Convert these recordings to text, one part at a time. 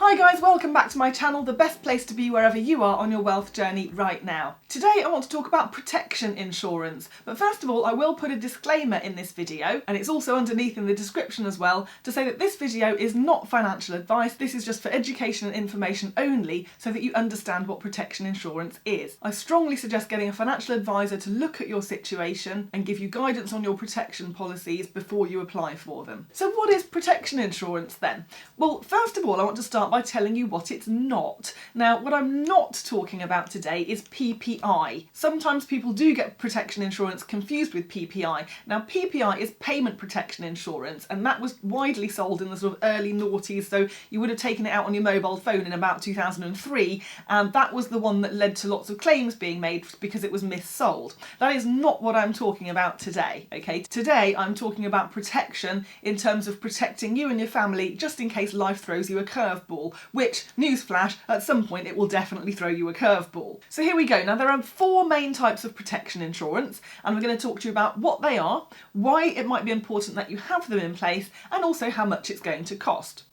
Hi guys, welcome back to my channel, the best place to be wherever you are on your wealth journey right now. Today I want to talk about protection insurance, but first of all I will put a disclaimer in this video, and it's also underneath in the description as well, to say that this video is not financial advice. This is just for education and information only so that you understand what protection insurance is. I strongly suggest getting a financial advisor to look at your situation and give you guidance on your protection policies before you apply for them. So what is protection insurance then? Well, first of all I want to start by telling you what it's not. Now, what I'm not talking about today is PPI. Sometimes people do get protection insurance confused with PPI. Now, PPI is payment protection insurance, and that was widely sold in the sort of early noughties, so you would have taken it out on your mobile phone in about 2003, and that was the one that led to lots of claims being made because it was missold. That is not what I'm talking about today, okay? Today I'm talking about protection in terms of protecting you and your family just in case life throws you a curveball, which, newsflash, at some point it will definitely throw you a curveball. So here we go. Now there are four main types of protection insurance, and we're going to talk to you about what they are, why it might be important that you have them in place, and also how much it's going to cost.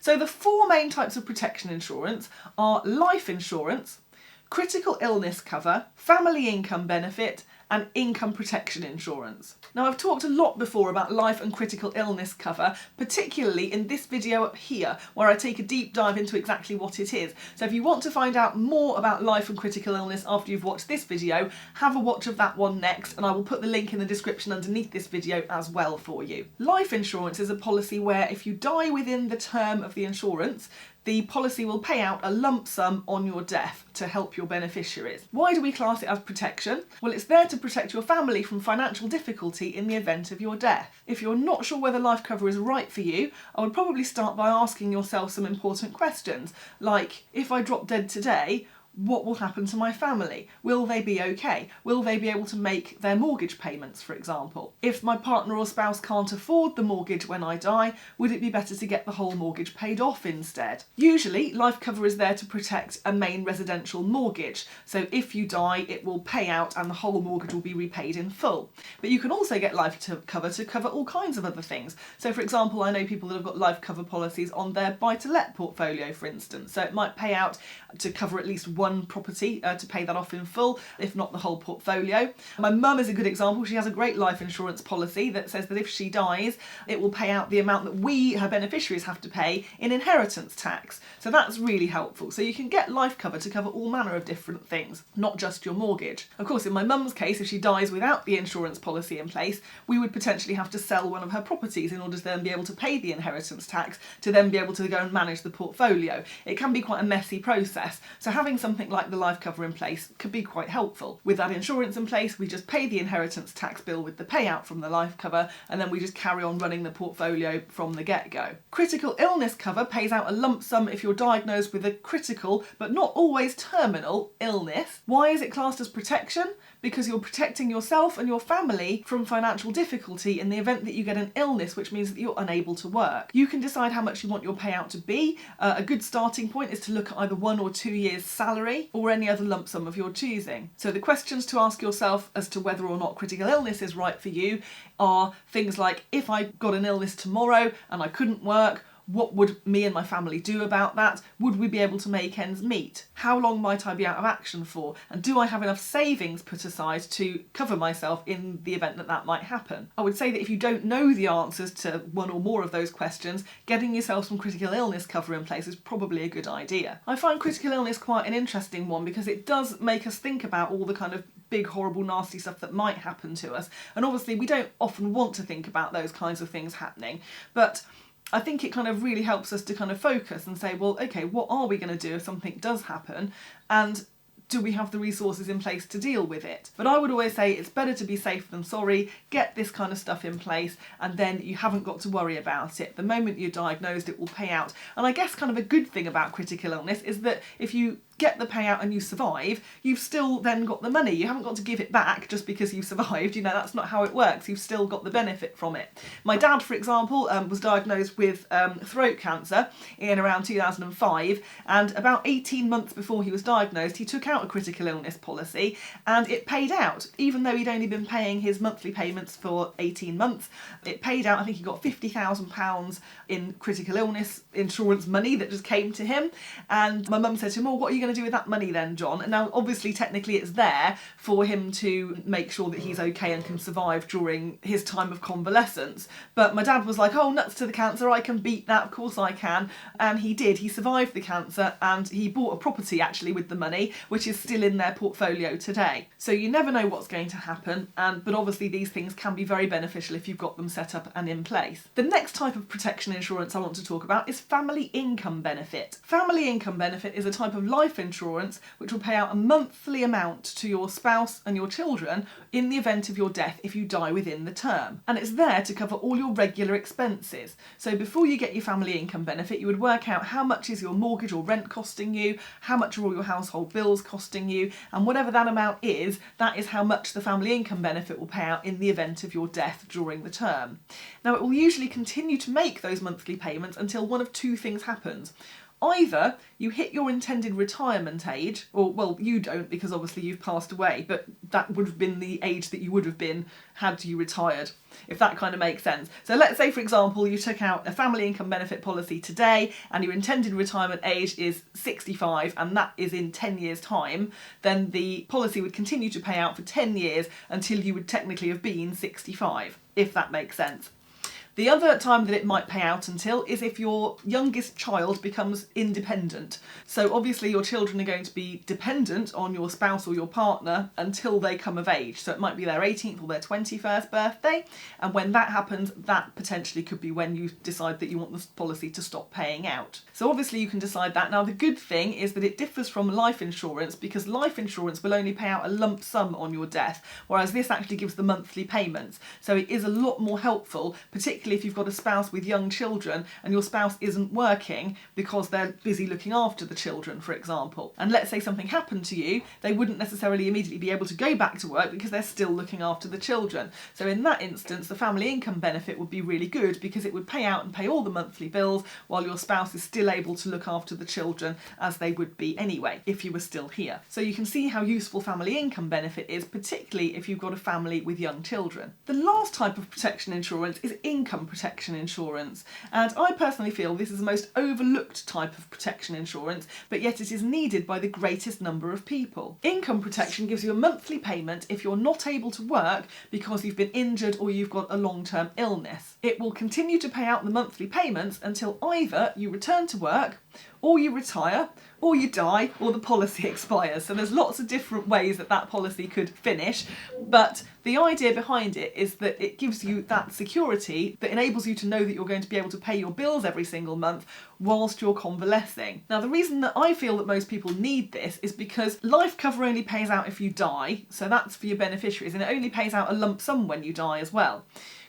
So the four main types of protection insurance are life insurance, critical illness cover, family income benefit, and income protection insurance. Now I've talked a lot before about life and critical illness cover, particularly in this video up here where I take a deep dive into exactly what it is. So if you want to find out more about life and critical illness after you've watched this video, have a watch of that one next, and I will put the link in the description underneath this video as well for you. Life insurance is a policy where if you die within the term of the insurance, the policy will pay out a lump sum on your death to help your beneficiaries. Why do we class it as protection? Well, it's there to protect your family from financial difficulty in the event of your death. If you're not sure whether life cover is right for you, I would probably start by asking yourself some important questions, like, if I drop dead today, what will happen to my family? Will they be okay? Will they be able to make their mortgage payments, for example? If my partner or spouse can't afford the mortgage when I die, would it be better to get the whole mortgage paid off instead? Usually, life cover is there to protect a main residential mortgage, so if you die, it will pay out and the whole mortgage will be repaid in full. But you can also get life cover to cover all kinds of other things. So for example, I know people that have got life cover policies on their buy-to-let portfolio, for instance, so it might pay out to cover at least one property to pay that off in full, if not the whole portfolio. My mum is a good example. She has a great life insurance policy that says that if she dies, it will pay out the amount that we, her beneficiaries, have to pay in inheritance tax. So that's really helpful. So you can get life cover to cover all manner of different things, not just your mortgage. Of course, in my mum's case, if she dies without the insurance policy in place, we would potentially have to sell one of her properties in order to then be able to pay the inheritance tax, to then be able to go and manage the portfolio. It can be quite a messy process. So having something like the life cover in place could be quite helpful. With that insurance in place, we just pay the inheritance tax bill with the payout from the life cover, and then we just carry on running the portfolio from the get-go. Critical illness cover pays out a lump sum if you're diagnosed with a critical, but not always terminal, illness. Why is it classed as protection? Because you're protecting yourself and your family from financial difficulty in the event that you get an illness, which means that you're unable to work. You can decide how much you want your payout to be. A good starting point is to look at either 1 or 2 years' salary or any other lump sum of your choosing. So the questions to ask yourself as to whether or not critical illness is right for you are things like, if I got an illness tomorrow and I couldn't work, what would me and my family do about that? Would we be able to make ends meet? How long might I be out of action for? And do I have enough savings put aside to cover myself in the event that that might happen? I would say that if you don't know the answers to one or more of those questions, getting yourself some critical illness cover in place is probably a good idea. I find critical illness quite an interesting one because it does make us think about all the kind of big, horrible, nasty stuff that might happen to us. And obviously we don't often want to think about those kinds of things happening, but I think it kind of really helps us to kind of focus and say, well, okay, what are we going to do if something does happen? And do we have the resources in place to deal with it? But I would always say it's better to be safe than sorry. Get this kind of stuff in place and then you haven't got to worry about it. The moment you're diagnosed, it will pay out. And I guess kind of a good thing about critical illness is that if you get the payout and you survive, you've still then got the money. You haven't got to give it back just because you survived. You know, that's not how it works. You've still got the benefit from it. My dad, for example, was diagnosed with throat cancer in around 2005, and about 18 months before he was diagnosed, he took out a critical illness policy and it paid out. Even though he'd only been paying his monthly payments for 18 months, it paid out. I think he got £50,000 in critical illness insurance money that just came to him. And my mum said to him, "Oh, what are you going to do with that money then, John?" And now obviously technically it's there for him to make sure that he's okay and can survive during his time of convalescence. But my dad was like, "Oh, nuts to the cancer, I can beat that, of course I can." And he did. He survived the cancer and he bought a property actually with the money, which is still in their portfolio today. So you never know what's going to happen, but obviously these things can be very beneficial if you've got them set up and in place. The next type of protection insurance I want to talk about is family income benefit. Family income benefit is a type of life insurance which will pay out a monthly amount to your spouse and your children in the event of your death if you die within the term. And it's there to cover all your regular expenses. So before you get your family income benefit, you would work out how much is your mortgage or rent costing you, how much are all your household bills costing you, and whatever that amount is, that is how much the family income benefit will pay out in the event of your death during the term. Now, it will usually continue to make those monthly payments until one of two things happens. Either you hit your intended retirement age, or, well, you don't because obviously you've passed away, but that would have been the age that you would have been had you retired, if that kind of makes sense. So let's say, for example, you took out a family income benefit policy today and your intended retirement age is 65 and that is in 10 years' time, then the policy would continue to pay out for 10 years until you would technically have been 65, if that makes sense. The other time that it might pay out until is if your youngest child becomes independent. So obviously your children are going to be dependent on your spouse or your partner until they come of age. So it might be their 18th or their 21st birthday. And when that happens, that potentially could be when you decide that you want this policy to stop paying out. So obviously you can decide that. Now the good thing is that it differs from life insurance because life insurance will only pay out a lump sum on your death, whereas this actually gives the monthly payments. So it is a lot more helpful, particularly if you've got a spouse with young children and your spouse isn't working because they're busy looking after the children, for example. And let's say something happened to you, they wouldn't necessarily immediately be able to go back to work because they're still looking after the children. So in that instance, the family income benefit would be really good because it would pay out and pay all the monthly bills while your spouse is still able to look after the children as they would be anyway, if you were still here. So you can see how useful family income benefit is, particularly if you've got a family with young children. The last type of protection insurance is income protection insurance, and I personally feel this is the most overlooked type of protection insurance, but yet it is needed by the greatest number of people. Income protection gives you a monthly payment if you're not able to work because you've been injured or you've got a long-term illness. It will continue to pay out the monthly payments until either you return to work, or you retire, or you die, or the policy expires. So there's lots of different ways that that policy could finish, but the idea behind it is that it gives you that security that enables you to know that you're going to be able to pay your bills every single month whilst you're convalescing. Now, the reason that I feel that most people need this is because life cover only pays out if you die, so that's for your beneficiaries, and it only pays out a lump sum when you die as well.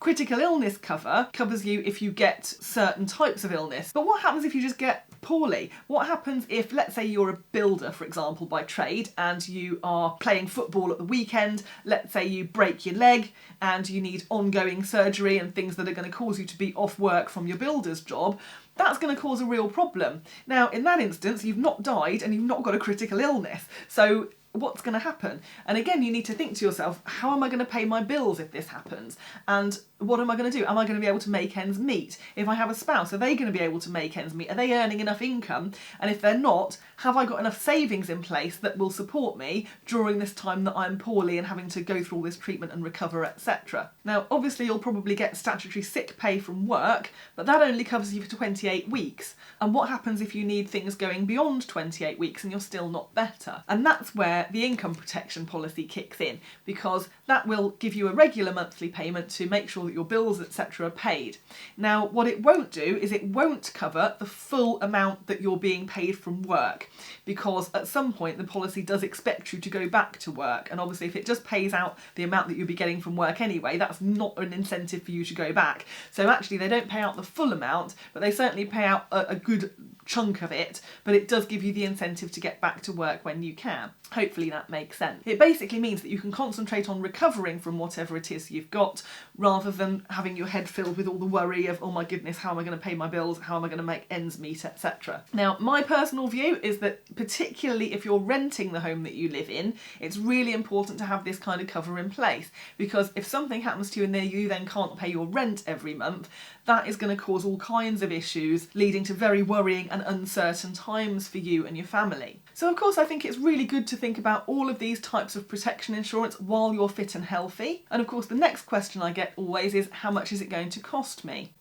Critical illness cover covers you if you get certain types of illness. But what happens if you just get poorly? What happens if, let's say you're a builder, for example, by trade, and you are playing football at the weekend, let's say you break your leg and you need ongoing surgery and things that are going to cause you to be off work from your builder's job, that's going to cause a real problem. Now, in that instance, you've not died and you've not got a critical illness. So what's going to happen? And again, you need to think to yourself, how am I going to pay my bills if this happens? And what am I going to do? Am I going to be able to make ends meet? If I have a spouse, are they going to be able to make ends meet? Are they earning enough income? And if they're not, have I got enough savings in place that will support me during this time that I'm poorly and having to go through all this treatment and recover, etc.? Now, obviously, you'll probably get statutory sick pay from work, but that only covers you for 28 weeks. And what happens if you need things going beyond 28 weeks and you're still not better? And that's where where the income protection policy kicks in, because that will give you a regular monthly payment to make sure that your bills, etc. are paid. Now, what it won't do is it won't cover the full amount that you're being paid from work, because at some point the policy does expect you to go back to work, and obviously if it just pays out the amount that you'll be getting from work anyway, that's not an incentive for you to go back. So actually they don't pay out the full amount, but they certainly pay out a good chunk of it, but it does give you the incentive to get back to work when you can. Hopefully that makes sense. It basically means that you can concentrate on recovering from whatever it is you've got, rather than having your head filled with all the worry of, oh my goodness, how am I going to pay my bills, how am I going to make ends meet, etc. Now, my personal view is that particularly if you're renting the home that you live in, it's really important to have this kind of cover in place, because if something happens to you and you then can't pay your rent every month, that is going to cause all kinds of issues, leading to very worrying and uncertain times for you and your family. So of course I think it's really good to think about all of these types of protection insurance while you're fit and healthy. And of course the next question I get always is, how much is it going to cost me?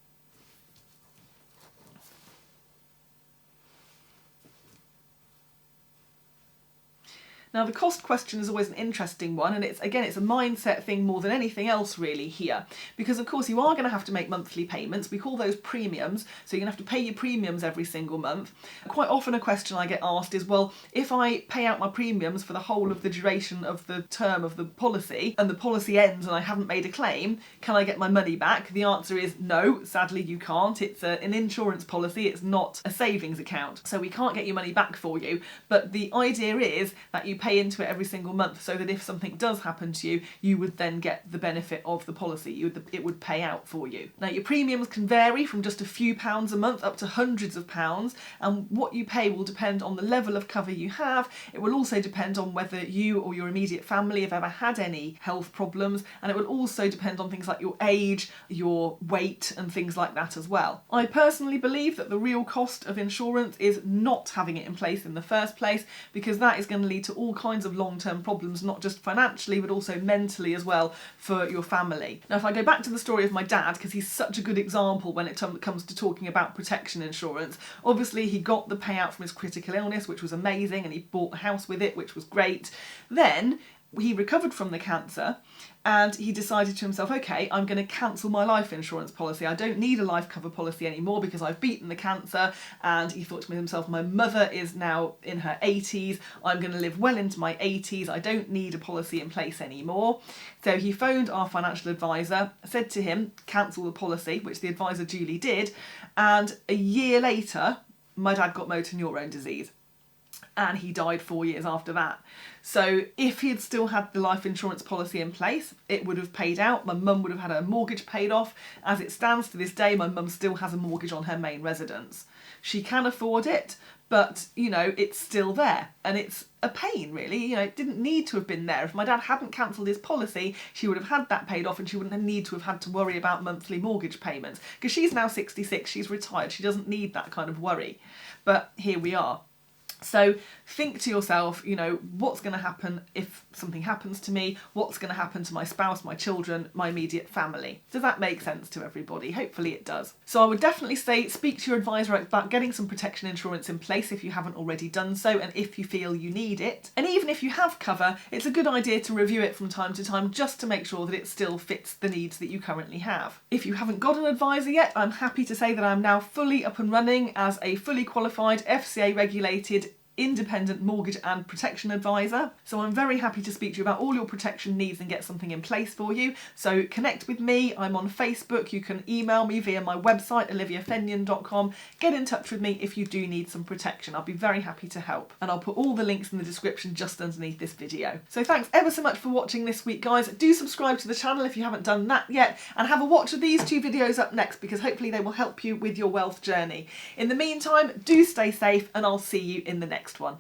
Now, the cost question is always an interesting one, and it's a mindset thing more than anything else really here, because of course you are going to have to make monthly payments. We call those premiums, so you're going to have to pay your premiums every single month. Quite often a question I get asked is, well, if I pay out my premiums for the whole of the duration of the term of the policy, and the policy ends and I haven't made a claim, can I get my money back? The answer is no, sadly you can't. It's an insurance policy, it's not a savings account, so we can't get your money back for you. But the idea is that you pay into it every single month, so that if something does happen to you, you would then get the benefit of the policy. It would pay out for you. Now, your premiums can vary from just a few pounds a month up to hundreds of pounds, and what you pay will depend on the level of cover you have. It will also depend on whether you or your immediate family have ever had any health problems, and it will also depend on things like your age, your weight, and things like that as well. I personally believe that the real cost of insurance is not having it in place in the first place, because that is going to lead to all kinds of long-term problems, not just financially but also mentally as well for your family. Now, if I go back to the story of my dad, because he's such a good example when it comes to talking about protection insurance, obviously he got the payout from his critical illness, which was amazing, and he bought a house with it, which was great. Then he recovered from the cancer, and he decided to himself, okay, I'm going to cancel my life insurance policy. I don't need a life cover policy anymore because I've beaten the cancer. And he thought to himself, my mother is now in her 80s. I'm going to live well into my 80s. I don't need a policy in place anymore. So he phoned our financial advisor, said to him, cancel the policy, which the advisor duly did. And a year later, my dad got motor neurone disease, and he died 4 years after that. So if he had still had the life insurance policy in place, it would have paid out. My mum would have had her mortgage paid off. As it stands to this day, my mum still has a mortgage on her main residence. She can afford it, but, you know, it's still there. And it's a pain, really. You know, it didn't need to have been there. If my dad hadn't cancelled his policy, she would have had that paid off, and she wouldn't need to have had to worry about monthly mortgage payments. Because she's now 66, she's retired, she doesn't need that kind of worry. But here we are. So think to yourself, you know, what's going to happen if something happens to me? What's going to happen to my spouse, my children, my immediate family? Does that make sense to everybody? Hopefully it does. So I would definitely say speak to your advisor about getting some protection insurance in place if you haven't already done so, and if you feel you need it. And even if you have cover, it's a good idea to review it from time to time, just to make sure that it still fits the needs that you currently have. If you haven't got an advisor yet, I'm happy to say that I'm now fully up and running as a fully qualified, FCA regulated independent mortgage and protection advisor. So I'm very happy to speak to you about all your protection needs and get something in place for you. So connect with me. I'm on Facebook. You can email me via my website, oliviafenion.com. Get in touch with me if you do need some protection. I'll be very happy to help. And I'll put all the links in the description just underneath this video. So thanks ever so much for watching this week, guys. Do subscribe to the channel if you haven't done that yet, and have a watch of these two videos up next, because hopefully they will help you with your wealth journey. In the meantime, do stay safe, and I'll see you in the next one.